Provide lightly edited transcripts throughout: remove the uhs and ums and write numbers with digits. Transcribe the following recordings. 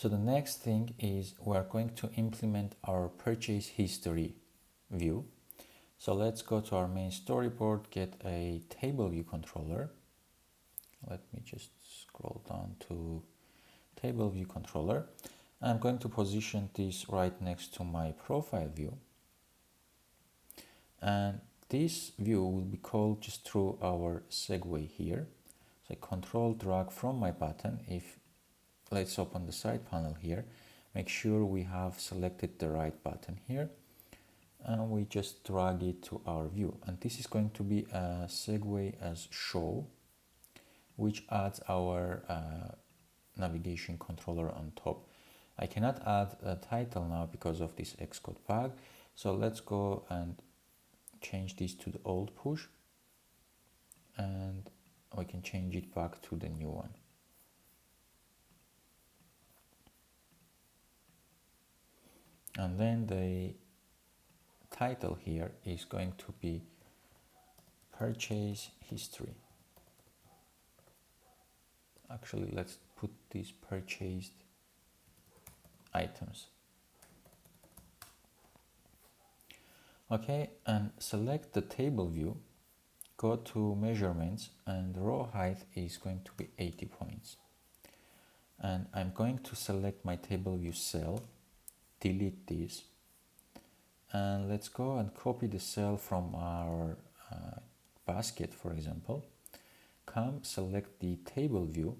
So the next thing is we're going to implement our purchase history view. So let's go to our main storyboard, get a table view controller. Let me just scroll down to table view controller. I'm going to position this right next to my profile view. And this view will be called just through our segue here. So control drag from my button. If let's open the side panel here, make sure we have selected the right button here, and we just drag it to our view. And this is going to be a segue as show, which adds our navigation controller on top. I cannot add a title now because of this Xcode bug. So let's go and change this to the old push, and we can change it back to the new one. And then the title here is going to be purchase history. Actually, let's put these purchased items. Okay, and select the table view, go to measurements, and row height is going to be 80 points. And I'm going to select my table view cell, delete this, and let's go and copy the cell from our basket, for example. Come select the table view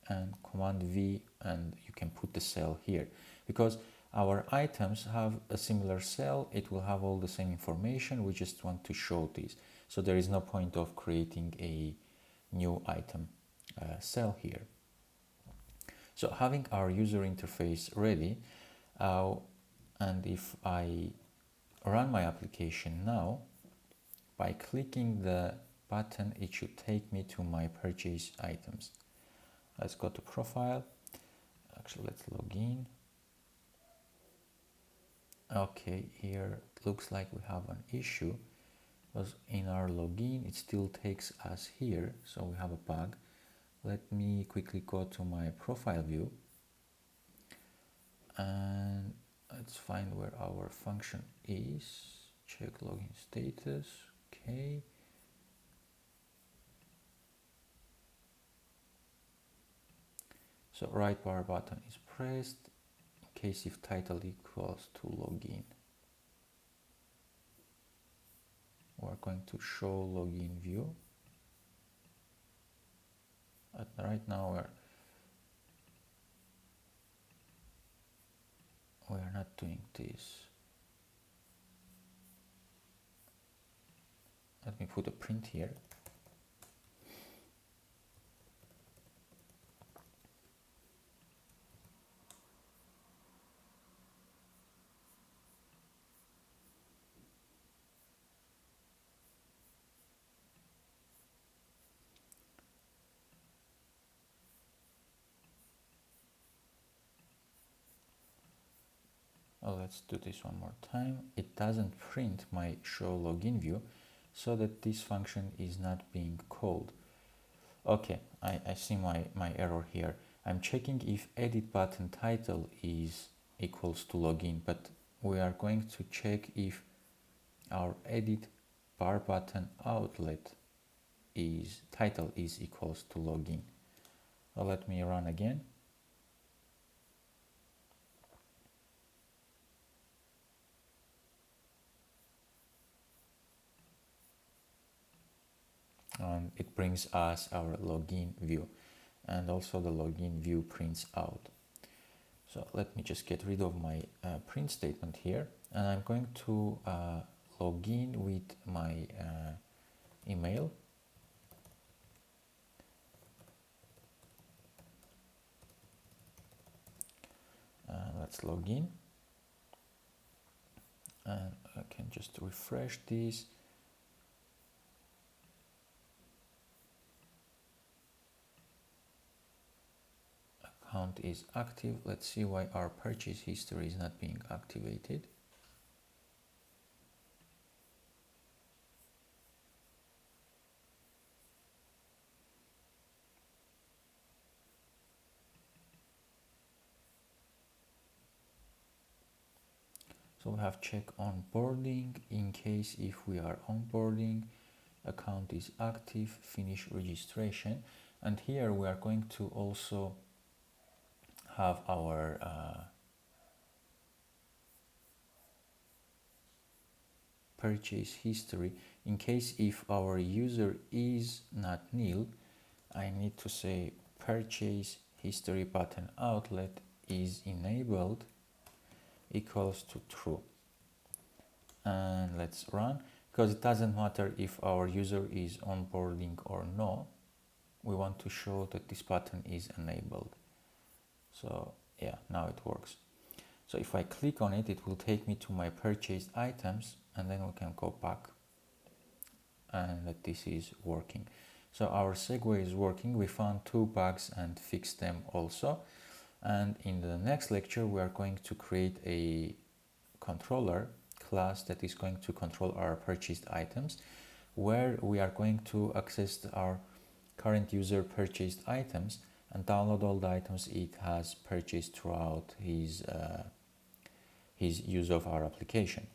and Command V, and you can put the cell here. Because our items have a similar cell, it will have all the same information, we just want to show this. So there is no point of creating a new item cell here. So having our user interface ready, and if I run my application now, by clicking the button, it should take me to my purchase items. Let's go to profile. Actually, let's log in. Okay, here it looks like we have an issue, because in our login it still takes us here, so we have a bug. Let me quickly go to my profile view and let's find where our function is. Check login status. Okay. So right bar button is pressed in case if title equals to login. We're going to show login view. But right now we're not doing this. Let me put a print here. Oh, let's do this one more time. It doesn't print my show login view, so that this function is not being called. Okay, I see my error here. I'm checking if edit button title is equals to login, but we are going to check if our edit bar button outlet is title is equals to login. Well, let me run again. And it brings us our login view, and also the login view prints out. So let me just get rid of my print statement here, and I'm going to log in with my email. Let's log in, and I can just refresh this. Account is active. Let's see why our purchase history is not being activated. So we have check onboarding in case if we are onboarding, account is active, finish registration. And here we are going to also have our purchase history. In case if our user is not nil, I need to say purchase history button outlet is enabled equals to true. And let's run, because it doesn't matter if our user is onboarding or no. We want to show that this button is enabled. So yeah, now it works. So if I click on it, it will take me to my purchased items, and then we can go back and that this is working. So our segue is working. We found 2 bugs and fixed them also. And in the next lecture, we are going to create a controller class that is going to control our purchased items, where we are going to access our current user purchased items and download all the items it has purchased throughout his use of our application.